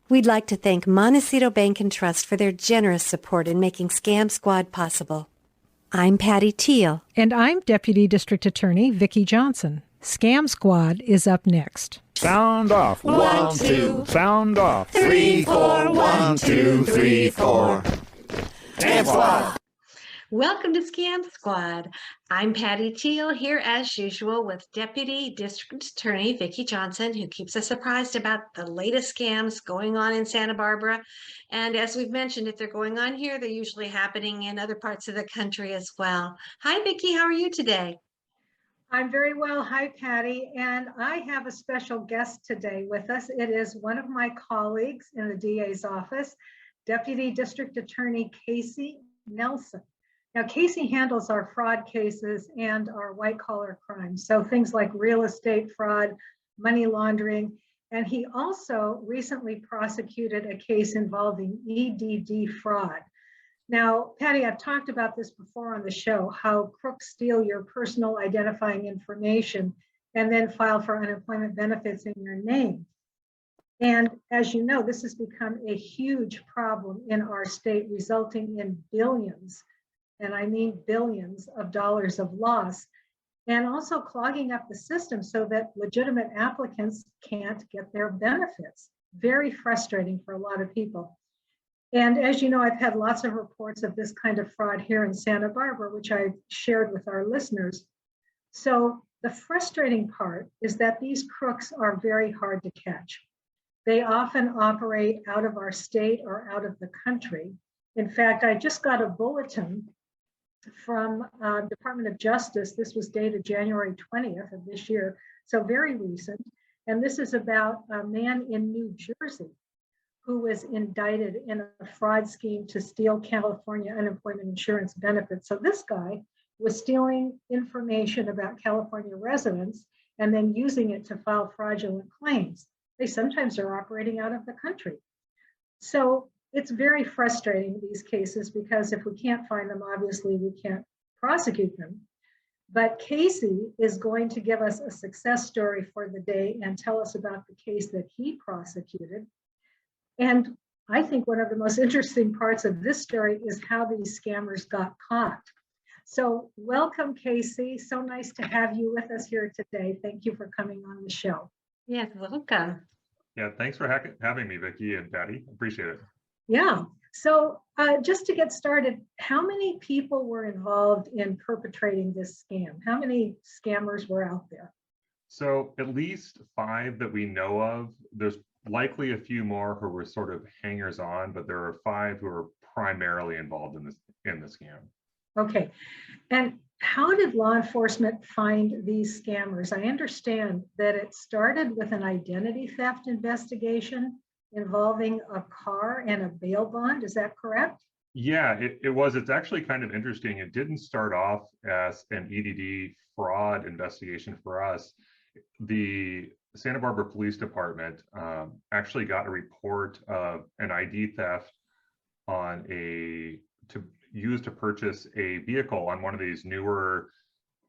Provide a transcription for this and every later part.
We'd like to thank Montecito Bank and Trust for their generous support in making Scam Squad possible. I'm Patty Teal. And I'm Deputy District Attorney Vicki Johnson. Scam Squad is up next. Sound off. 1, 2. Sound off. 3, 4. 1, 2, 3, 4. Scam Squad. Welcome to Scam Squad. I'm Patty Teal here as usual with Deputy District Attorney Vicki Johnson, who keeps us apprised about the latest scams going on in Santa Barbara. And as we've mentioned, if they're going on here, they're usually happening in other parts of the country as well. Hi, Vicki. How are you today? I'm very well. Hi, Patty. And I have a special guest today with us. It is one of my colleagues in the DA's office, Deputy District Attorney Casey Nelson. Now, Casey handles our fraud cases and our white-collar crimes, so things like real estate fraud, money laundering, and he also recently prosecuted a case involving EDD fraud. Now, Patty, I've talked about this before on the show, how crooks steal your personal identifying information and then file for unemployment benefits in your name. And as you know, this has become a huge problem in our state, resulting in billions, and I mean billions of dollars of loss, and also clogging up the system so that legitimate applicants can't get their benefits. Very frustrating for a lot of people. And as you know, I've had lots of reports of this kind of fraud here in Santa Barbara, which I've shared with our listeners. So the frustrating part is that these crooks are very hard to catch. They often operate out of our state or out of the country. In fact, I just got a bulletin from Department of Justice. This was dated January 20th of this year, so very recent. And this is about a man in New Jersey who was indicted in a fraud scheme to steal California unemployment insurance benefits. So this guy was stealing information about California residents and then using it to file fraudulent claims. They sometimes are operating out of the country. So it's very frustrating, these cases, because if we can't find them, obviously we can't prosecute them. But Casey is going to give us a success story for the day and tell us about the case that he prosecuted. And I think one of the most interesting parts of this story is how these scammers got caught. So welcome, Casey. So nice to have you with us here today. Thank you for coming on the show. Yes, welcome. Yeah, thanks for having me, Vicki and Patty. Appreciate it. Yeah. So just to get started, how many people were involved in perpetrating this scam? How many scammers were out there? So at least 5 that we know of. There's likely a few more who were sort of hangers on, but there are 5 who are primarily involved in the scam. Okay. And how did law enforcement find these scammers? I understand that it started with an identity theft investigation involving a car and a bail bond. Is that correct? Yeah, it was. It's actually kind of interesting. It didn't start off as an EDD fraud investigation for us. The Santa Barbara Police Department actually got a report of an ID theft on to purchase a vehicle on one of these newer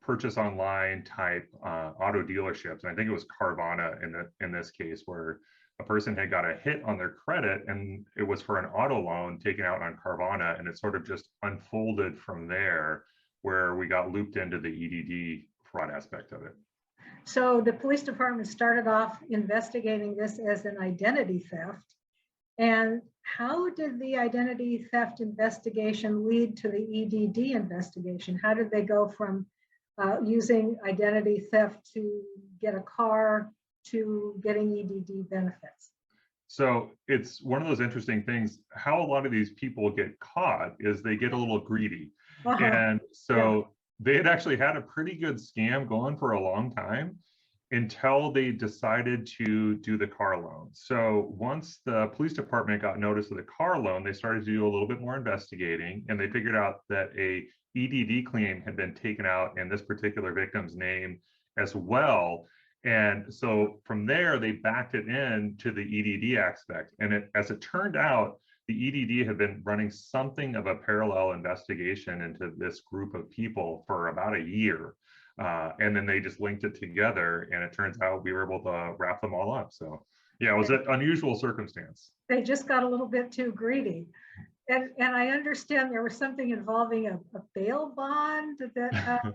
purchase online type auto dealerships. And I think it was Carvana in this case, where a person had got a hit on their credit and it was for an auto loan taken out on Carvana, and it sort of just unfolded from there, where we got looped into the EDD fraud aspect of it. So the police department started off investigating this as an identity theft. And how did the identity theft investigation lead to the EDD investigation? How did they go from using identity theft to get a car to getting EDD benefits? So it's one of those interesting things. How a lot of these people get caught is they get a little greedy. And so they had actually had a pretty good scam going for a long time until they decided to do the car loan. So once the police department got notice of the car loan, they started to do a little bit more investigating, and they figured out that a EDD claim had been taken out in this particular victim's name as well. And so from there, they backed it in to the EDD aspect. And as it turned out, the EDD had been running something of a parallel investigation into this group of people for about a year. And then they just linked it together, and it turns out we were able to wrap them all up. So Yeah, it was an unusual circumstance. They just got a little bit too greedy. And I understand there was something involving a bail bond that.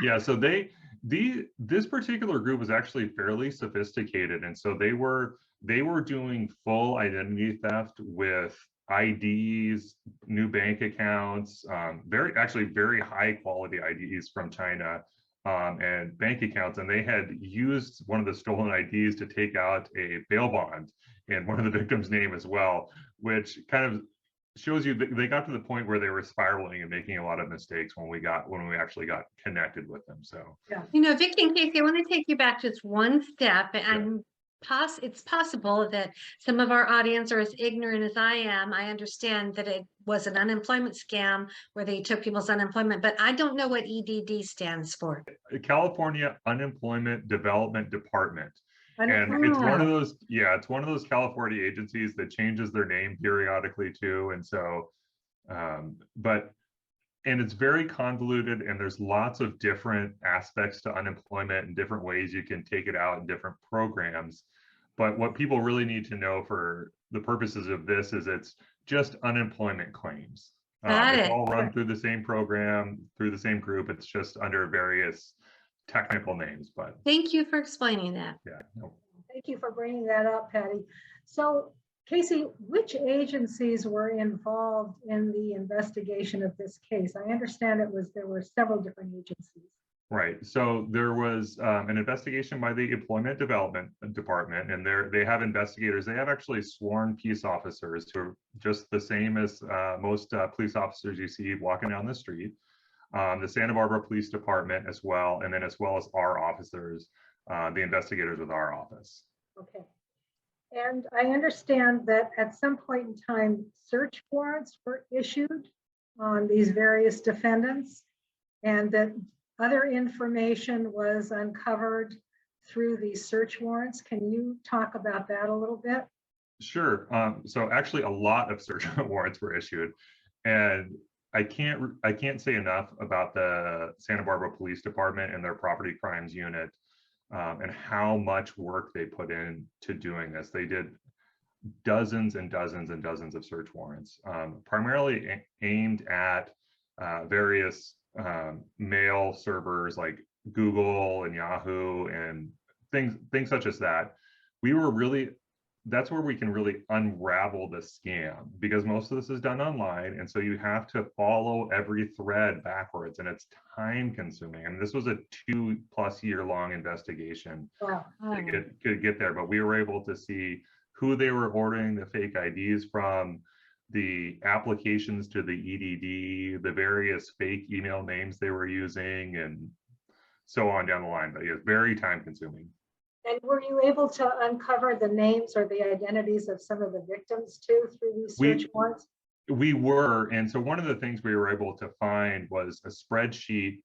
Yeah. So this particular group was actually fairly sophisticated, and so they were doing full identity theft with IDs, new bank accounts, very high quality IDs from China, and bank accounts, and they had used one of the stolen IDs to take out a bail bond in one of the victims' name as well, which kind of shows you that they got to the point where they were spiraling and making a lot of mistakes when we actually got connected with them. So Yeah. You know, Vicki and Casey, I want to take you back just one step, and it's possible that some of our audience are as ignorant as I am. I understand that it was an unemployment scam where they took people's unemployment, but I don't know what EDD stands for. California Unemployment Development Department. And it's one of those, it's one of those California agencies that changes their name periodically too. And so, and it's very convoluted, and there's lots of different aspects to unemployment and different ways you can take it out in different programs. But what people really need to know for the purposes of this is it's just unemployment claims. It's all run through the same program, through the same group. It's just under various technical names. But thank you for explaining that. Yeah. No. Thank you for bringing that up, Patty. So, Casey, which agencies were involved in the investigation of this case? I understand there were several different agencies. Right. So there was an investigation by the Employment Development Department, and they have investigators. They have actually sworn peace officers who are just the same as most police officers you see walking down the street. The Santa Barbara Police Department as well, and then as well as our officers, the investigators with our office. Okay. And I understand that at some point in time, search warrants were issued on these various defendants, and that other information was uncovered through these search warrants. Can you talk about that a little bit? Sure. So actually a lot of search warrants were issued, and I can't say enough about the Santa Barbara Police Department and their property crimes unit, and how much work they put into doing this. They did dozens and dozens and dozens of search warrants, primarily aimed at various mail servers like Google and Yahoo and things such as that. That's where we can really unravel the scam, because most of this is done online, and so you have to follow every thread backwards, and it's time consuming. I mean, this was a 2+ year long investigation. Wow. to get there, but we were able to see who they were ordering the fake IDs from, the applications to the EDD, the various fake email names they were using, and so on down the line. But it's very time consuming. And were you able to uncover the names or the identities of some of the victims too through these search warrants? We were, and so one of the things we were able to find was a spreadsheet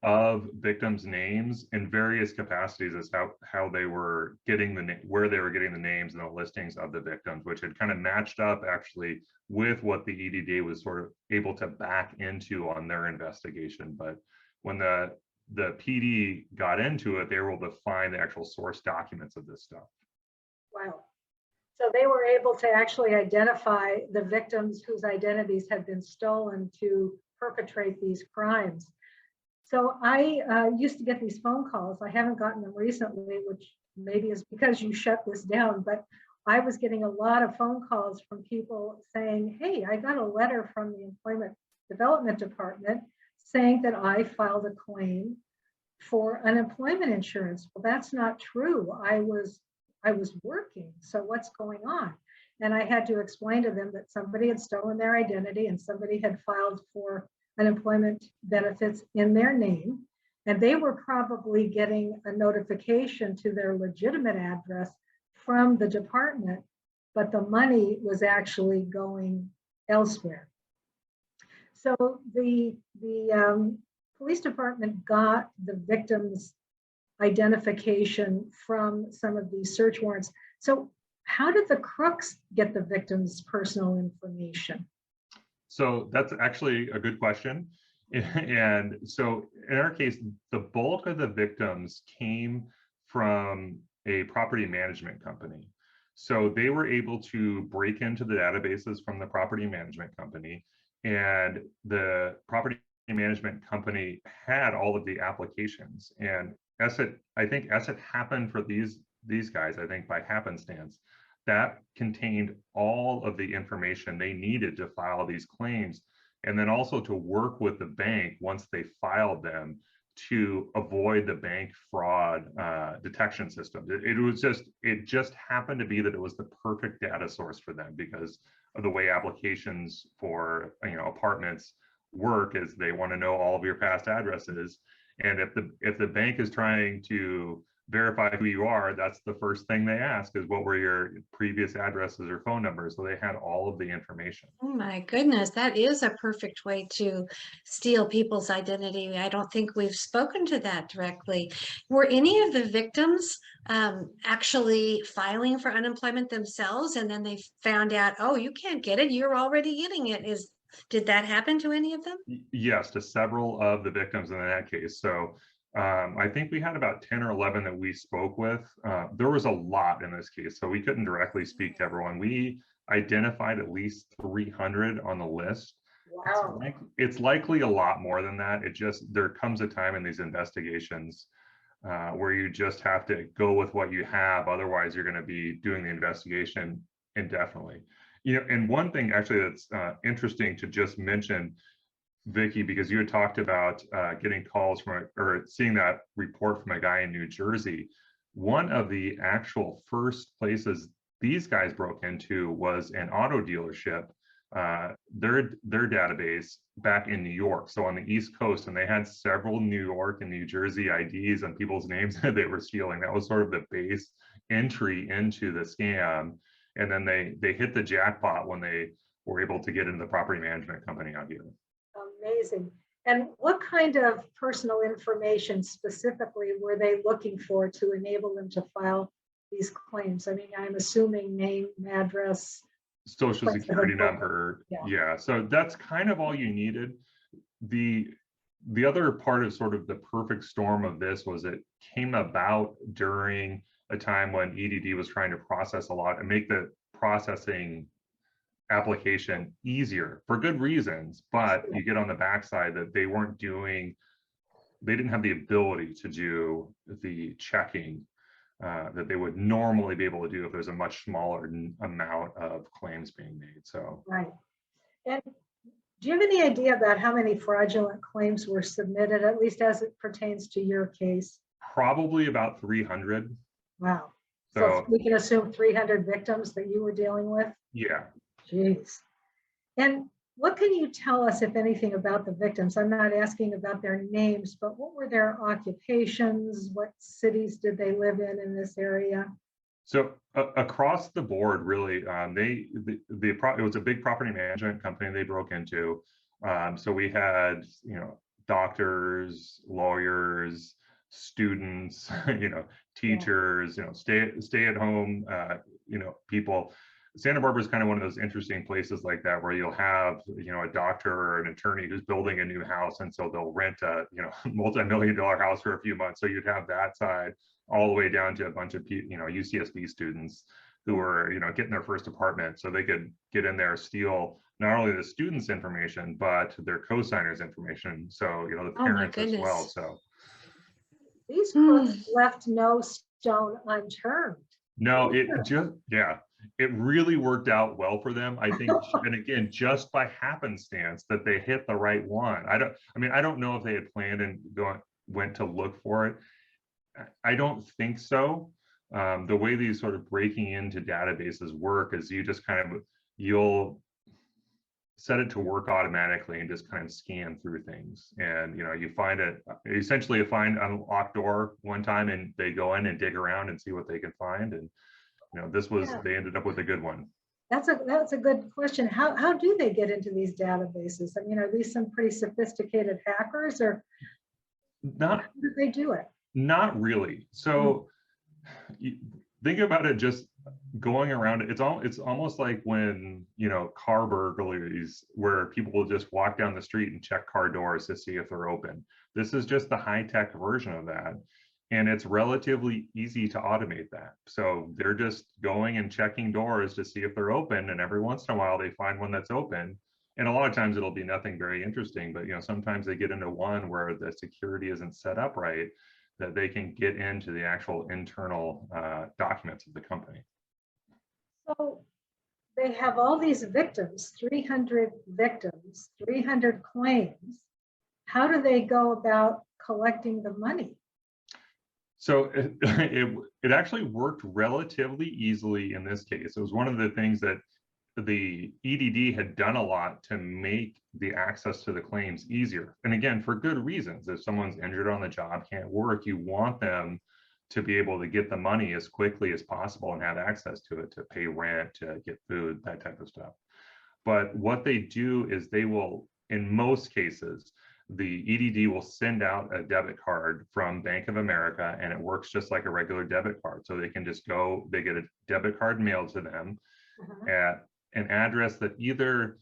of victims' names in various capacities as how they were getting where they were getting the names and the listings of the victims, which had kind of matched up actually with what the EDD was sort of able to back into on their investigation. But when the PD got into it, they were able to find the actual source documents of this stuff. Wow. So they were able to actually identify the victims whose identities had been stolen to perpetrate these crimes. So I used to get these phone calls. I haven't gotten them recently, which maybe is because you shut this down, but I was getting a lot of phone calls from people saying, hey, I got a letter from the Employment Development Department saying that I filed a claim for unemployment insurance. Well, that's not true. I was working. So what's going on? And I had to explain to them that somebody had stolen their identity and somebody had filed for unemployment benefits in their name. And they were probably getting a notification to their legitimate address from the department, but the money was actually going elsewhere. So the police department got the victim's identification from some of these search warrants. So how did the Crooks get the victim's personal information? So that's actually a good question. And so in our case, the bulk of the victims came from a property management company. So they were able to break into the databases from the property management company, and the property management company had all of the applications. And I think ESET happened for these guys, I think by happenstance, that contained all of the information they needed to file these claims, and then also to work with the bank once they filed them to avoid the bank fraud detection system. It just happened to be that it was the perfect data source for them because of the way applications for apartments work. Is they want to know all of your past addresses, and if the bank is trying to verify who you are, that's the first thing they ask is what were your previous addresses or phone numbers. So they had all of the information. Oh my goodness, that is a perfect way to steal people's identity. I don't think we've spoken to that directly. Were any of the victims actually filing for unemployment themselves, and then they found out, oh, you can't get it, you're already getting it? Did that happen to any of them? Yes, to several of the victims in that case. So I think we had about 10 or 11 that we spoke with. There was a lot in this case, so we couldn't directly speak to everyone. We identified at least 300 on the list. Wow. It's likely a lot more than that. There comes a time in these investigations where you just have to go with what you have. Otherwise, you're going to be doing the investigation indefinitely. And one thing actually that's interesting to just mention, Vicki, because you had talked about getting calls from or seeing that report from a guy in New Jersey. One of the actual first places these guys broke into was an auto dealership, their database back in New York, so on the East Coast, and they had several New York and New Jersey IDs and people's names that they were stealing. That was sort of the base entry into the scam, and then they hit the jackpot when they were able to get into the property management company out here. Amazing. And what kind of personal information specifically were they looking for to enable them to file these claims? I mean, I'm assuming name, address, social security number. Yeah, so that's kind of all you needed. The other part of sort of the perfect storm of this was it came about during a time when EDD was trying to process a lot and make the processing application easier for good reasons, but you get on the backside that they didn't have the ability to do the checking that they would normally be able to do if there's a much smaller amount of claims being made. So right. And do you have any idea about how many fraudulent claims were submitted, at least as it pertains to your case? Probably about 300. Wow. So we can assume 300 victims that you were dealing with? Yeah. Jeez. And what can you tell us, if anything, about the victims? I'm not asking about their names, but what were their occupations? What cities did they live in this area? So across the board, really, it was a big property management company they broke into. So we had, doctors, lawyers, students, teachers, stay at home, people. Santa Barbara is kind of one of those interesting places like that where you'll have, a doctor or an attorney who's building a new house, and so they'll rent a, multi-million-dollar house for a few months. So you'd have that side all the way down to a bunch of, UCSB students who were, getting their first apartment, so they could get in there, steal not only the students' information but their co-signers' information. So the parents as well. So these crooks left no stone unturned. No, it really worked out well for them, I think. And again, just by happenstance that they hit the right one. I don't know if they had planned and went to look for it. I don't think so. The way these sort of breaking into databases work is you just you'll set it to work automatically and just kind of scan through things. And you find you find an unlocked door one time and they go in and dig around and see what they can find. And they ended up with a good one. That's a good question. How do they get into these databases? I mean, are these some pretty sophisticated hackers, or how do they do it? Not really. So think about it, just going around it. It's almost like when, car burglaries, where people will just walk down the street and check car doors to see if they're open. This is just the high-tech version of that. and it's relatively easy to automate that. So they're just going and checking doors to see if they're open, and every once in a while they find one that's open. And a lot of times it'll be nothing very interesting, but sometimes they get into one where the security isn't set up right, that they can get into the actual internal documents of the company. So they have all these victims, 300 victims, 300 claims. How do they go about collecting the money? So it actually worked relatively easily in this case. It was one of the things that the EDD had done a lot to make the access to the claims easier. And again, for good reasons. If someone's injured on the job, can't work, you want them to be able to get the money as quickly as possible and have access to it, to pay rent, to get food, that type of stuff. But what they do is they will, in most cases, the EDD will send out a debit card from Bank of America, and it works just like a regular debit card. So they can just go, they get a debit card mailed to them at an address that either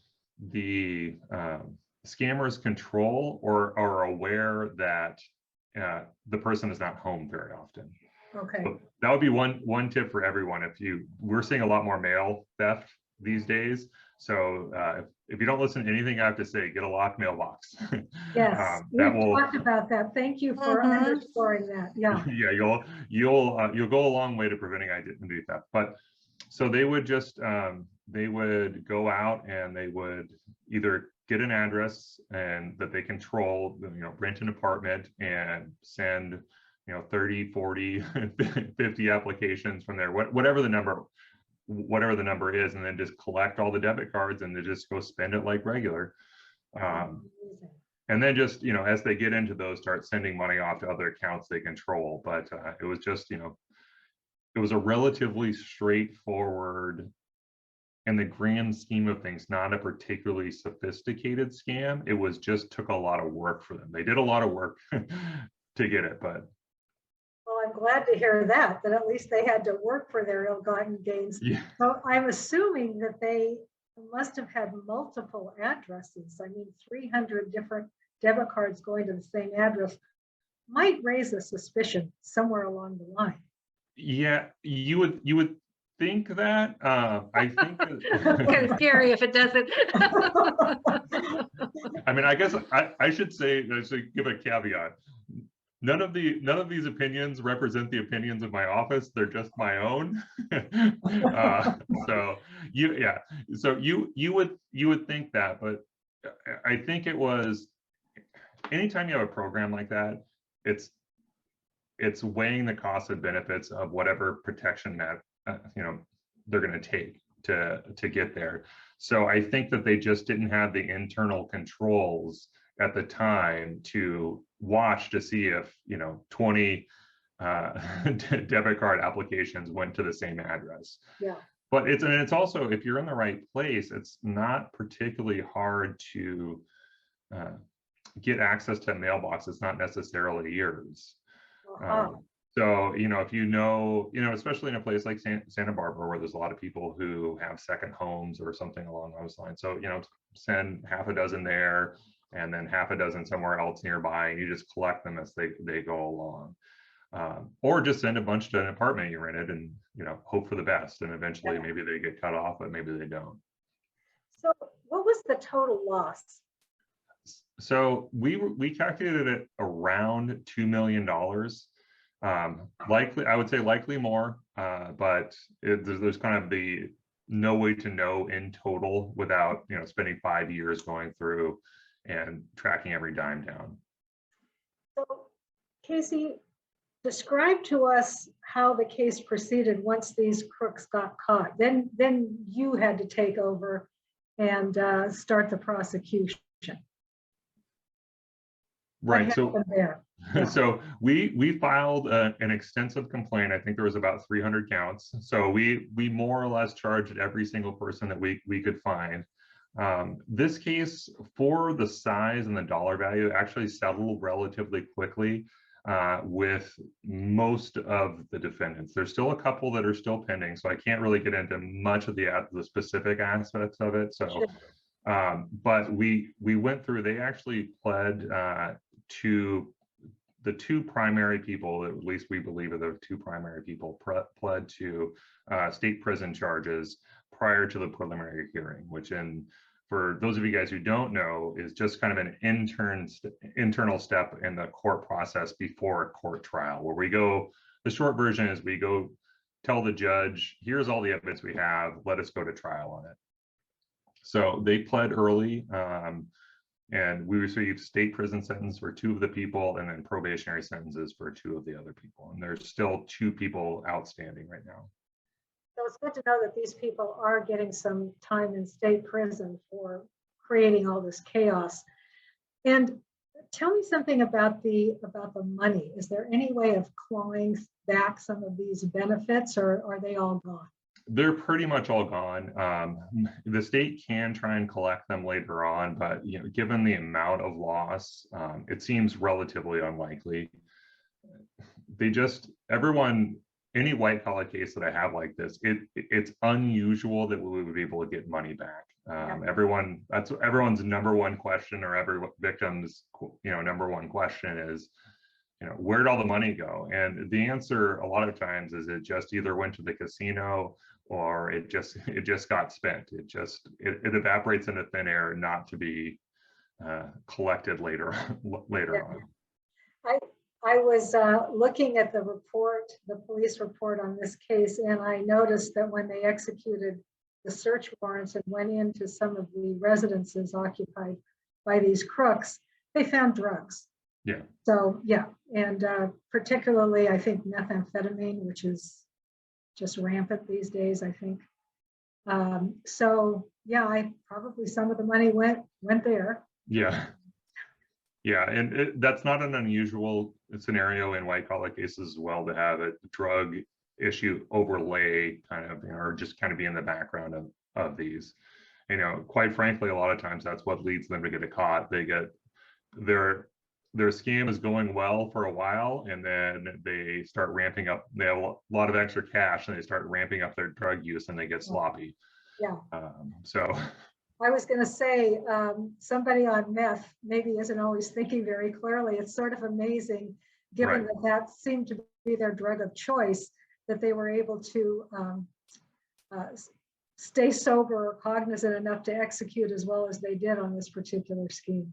the scammers control or are aware that the person is not home very often. Okay. So that would be one tip for everyone. We're seeing a lot more mail theft these days. So if you don't listen to anything I have to say, get a locked mailbox. Yes, we've talked about that. Thank you for underscoring that. Yeah. Yeah, you'll go a long way to preventing identity theft. But so they would just they would go out and they would either get an address and that they control, rent an apartment and send 30, 40, 50 applications from there, whatever the number is, and then just collect all the debit cards and they just go spend it like regular. And then just, as they get into those, start sending money off to other accounts they control. But it was just, it was a relatively straightforward, in the grand scheme of things, not a particularly sophisticated scam. It was just took a lot of work for them. They did a lot of work to get it, but. Well, I'm glad to hear that at least they had to work for their ill-gotten gains. Yeah. So I'm assuming that they must have had multiple addresses. I mean, 300 different debit cards going to the same address might raise a suspicion somewhere along the line. Yeah, you would think that. I think It's kind of scary if it doesn't. I mean, I guess I should give a caveat. None of these opinions represent the opinions of my office. They're just my own. So you would think that, but I think it was, anytime you have a program like that, it's weighing the costs and benefits of whatever protection that they're going to take to get there. So I think that they just didn't have the internal controls at the time to watch to see if 20 debit card applications went to the same address. Yeah. But it's also, if you're in the right place, it's not particularly hard to get access to a mailbox. It's not necessarily yours. So, if especially in a place like Santa Barbara, where there's a lot of people who have second homes or something along those lines. So, send half a dozen there and then half a dozen somewhere else nearby, and you just collect them as they go along. Or just send a bunch to an apartment you rented and, hope for the best. And eventually maybe they get cut off, but maybe they don't. So what was the total loss? So we calculated it around $2 million. Likely, I would say likely more, but there's kind of the no way to know in total without spending 5 years going through and tracking every dime down. So Casey, describe to us how the case proceeded once these crooks got caught. Then you had to take over and start the prosecution. Right. Yeah. So we filed an extensive complaint. I think there was about 300 counts. So we more or less charged every single person that we could find. This case, for the size and the dollar value, actually settled relatively quickly with most of the defendants. There's still a couple that are still pending, so I can't really get into much of the specific aspects of it. So, but we went through. They actually pled to the two primary people, at least we believe are the two primary people, pled to state prison charges prior to the preliminary hearing, which for those of you guys who don't know, is just kind of an internal step in the court process before a court trial, where we go, the short version is we go tell the judge, here's all the evidence we have, let us go to trial on it. So they pled early, and we received state prison sentence for 2 of the people, and then probationary sentences for 2 of the other people. And there's still 2 people outstanding right now. So it's good to know that these people are getting some time in state prison for creating all this chaos. And tell me something about the money. Is there any way of clawing back some of these benefits, or are they all gone? They're pretty much all gone. The state can try and collect them later on, but given the amount of loss, it seems relatively unlikely. Any white collar case that I have like this, it's unusual that we would be able to get money back. That's everyone's number one question, or every victim's number one question is, where'd all the money go? And the answer a lot of times is it just either went to the casino, or it just got spent. It evaporates into thin air, not to be collected later on. I was looking at the police report on this case, and I noticed that when they executed the search warrants and went into some of the residences occupied by these crooks, they found drugs. Yeah. So yeah, and particularly I think methamphetamine, which is just rampant these days, I think. So yeah, probably some of the money went there. Yeah. Yeah, and that's not an unusual scenario in white collar cases as well, to have a drug issue overlay kind of, or just kind of be in the background of these. Quite frankly, a lot of times that's what leads them to get caught. They get their scam is going well for a while, and then they start ramping up. They have a lot of extra cash, and they start ramping up their drug use, and they get sloppy. Yeah. So I was going to say, somebody on meth maybe isn't always thinking very clearly. It's sort of amazing, given that seemed to be their drug of choice, that they were able to stay sober or cognizant enough to execute as well as they did on this particular scheme.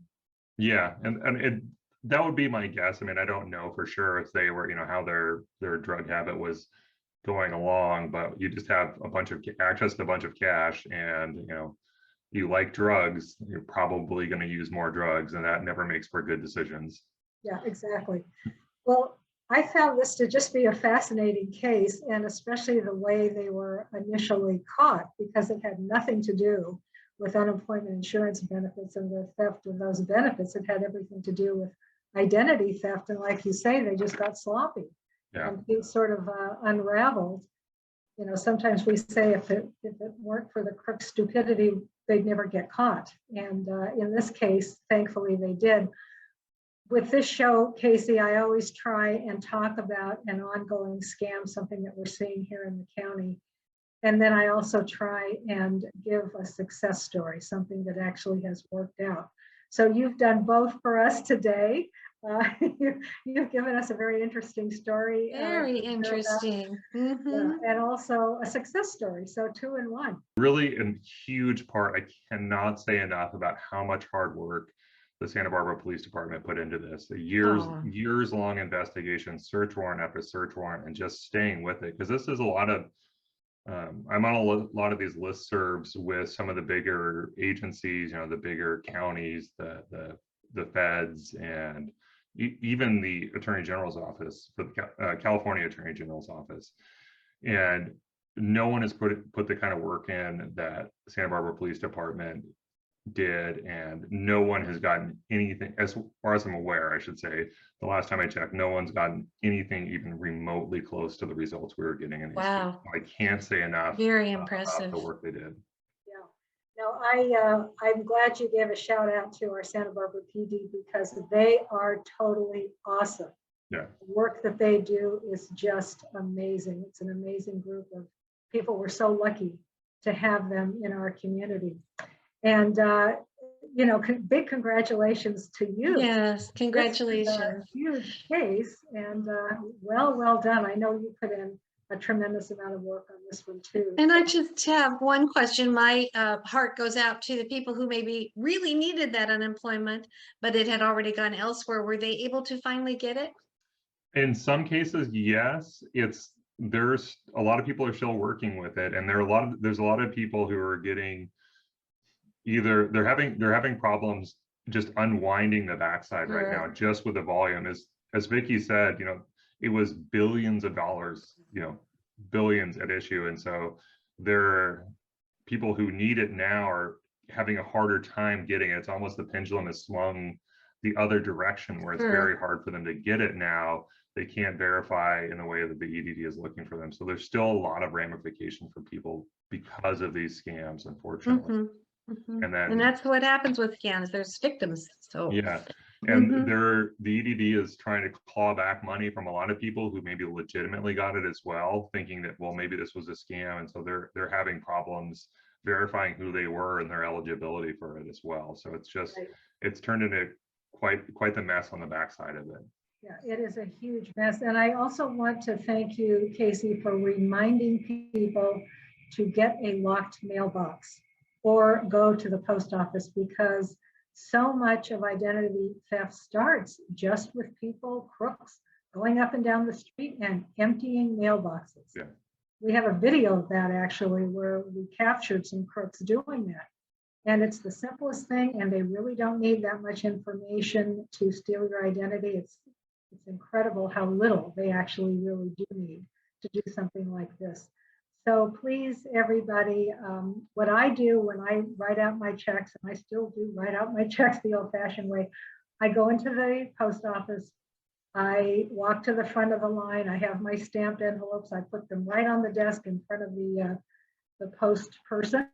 Yeah, and that would be my guess. I mean, I don't know for sure if they were, how their drug habit was going along, but you just have access to a bunch of cash, and you like drugs, you're probably going to use more drugs, and that never makes for good decisions. Yeah, exactly. Well, I found this to just be a fascinating case, and especially the way they were initially caught, because it had nothing to do with unemployment insurance benefits and the theft of those benefits. It had everything to do with identity theft. And like you say, they just got sloppy. Yeah. And it sort of unraveled. Sometimes we say if it weren't for the crook stupidity, they'd never get caught. And in this case, thankfully they did. With this show, Casey, I always try and talk about an ongoing scam, something that we're seeing here in the county. And then I also try and give a success story, something that actually has worked out. So you've done both for us today. You've given us a very interesting story. Very interesting. And also a success story. So 2 in 1. Really a huge part. I cannot say enough about how much hard work the Santa Barbara Police Department put into this. Years long investigation, search warrant after search warrant, and just staying with it. Because this is a lot of, I'm on a lot of these listservs with some of the bigger agencies, the bigger counties, the feds, and even the Attorney General's office, for the California Attorney General's office. And no one has put the kind of work in that Santa Barbara Police Department did, and no one has gotten anything, as far as I'm aware, I should say, the last time I checked, no one's gotten anything even remotely close to the results we were getting in these cases. I can't say enough. Very impressive. About the work they did. Yeah. No, I'm glad you gave a shout out to our Santa Barbara PD, because they are totally awesome. Yeah. The work that they do is just amazing. It's an amazing group of people. We're so lucky to have them in our community. And you know, big congratulations to you. Yes, This is a congratulations. huge case, and well done. I know you put in a tremendous amount of work on this one too. And I just have one question. My heart goes out to the people who maybe really needed that unemployment, but it had already gone elsewhere. Were they able to finally get it? In some cases, yes. There's a lot of people are still working with it, and there's a lot of people who are getting either they're having problems just unwinding the backside right now, just with the volume. As Vicky said, you know, it was billions of dollars, you know, billions at issue. And so there are people who need it now are having a harder time getting it. It's almost the pendulum has swung the other direction where it's very hard for them to get it now. They can't verify in the way that the EDD is looking for them. So there's still a lot of ramification for people because of these scams, unfortunately. And that's what happens with scams. There's victims. So yeah. And the EDD is trying to claw back money from a lot of people who maybe legitimately got it as well, thinking that, well, maybe this was a scam. And so they're having problems verifying who they were and their eligibility for it as well. So it's just, it's turned into quite the mess on the backside of it. Yeah, it is a huge mess. And I also want to thank you, Casey, for reminding people to get a locked mailbox or go to the post office, because so much of identity theft starts just with people, crooks, going up and down the street and emptying mailboxes. Yeah. We have a video of that actually, where we captured some crooks doing that. And it's the simplest thing, and they really don't need that much information to steal your identity. It's incredible how little they actually really do need to do something like this. So please, everybody, what I do when I write out my checks, and I still do write out my checks the old-fashioned way, I go into the post office, I walk to the front of the line, I have my stamped envelopes, I put them right on the desk in front of the post person,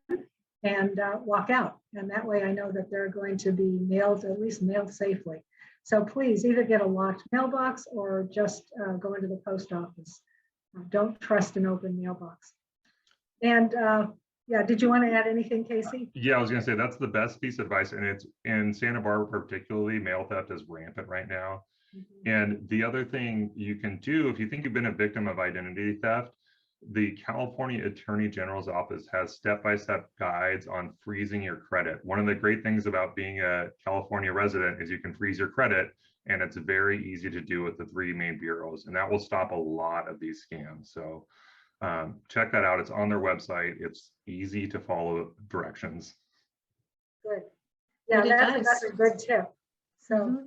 and walk out. And that way I know that they're going to be mailed, at least mailed safely. So please either get a locked mailbox or just go into the post office. Don't trust an open mailbox. And yeah, did you want to add anything, Casey? Yeah, I was going to say that's the best piece of advice. And it's in Santa Barbara, particularly, mail theft is rampant right now. And the other thing you can do, if you think you've been a victim of identity theft, the California Attorney General's office has step-by-step guides on freezing your credit. One of the great things about being a California resident is you can freeze your credit, and it's very easy to do with the 3 main bureaus, and that will stop a lot of these scams. So check that out. It's on their website. It's easy to follow directions. Good. Yeah, that's a good tip. So,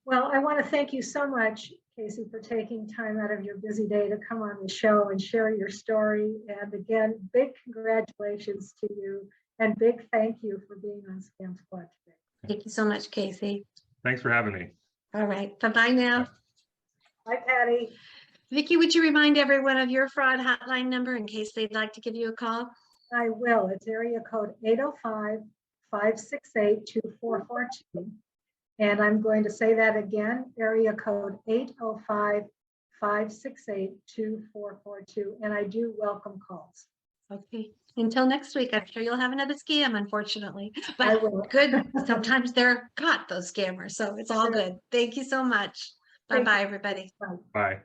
well, I want to thank you so much, Casey, for taking time out of your busy day to come on the show and share your story. And again, big congratulations to you, and big thank you for being on Scam Squad today. Thank you so much, Casey. Thanks for having me. All right. Bye-bye now. Bye, Patty. Vicki, would you remind everyone of your fraud hotline number in case they'd like to give you a call? I will. It's area code 805-568-2442. And I'm going to say that again, area code 805-568-2442. And I do welcome calls. Okay. Until next week, I'm sure you'll have another scam, unfortunately. I But will. good. Sometimes they're caught, those scammers. So it's all good. Thank you so much. Bye-bye, everybody. Bye. Bye.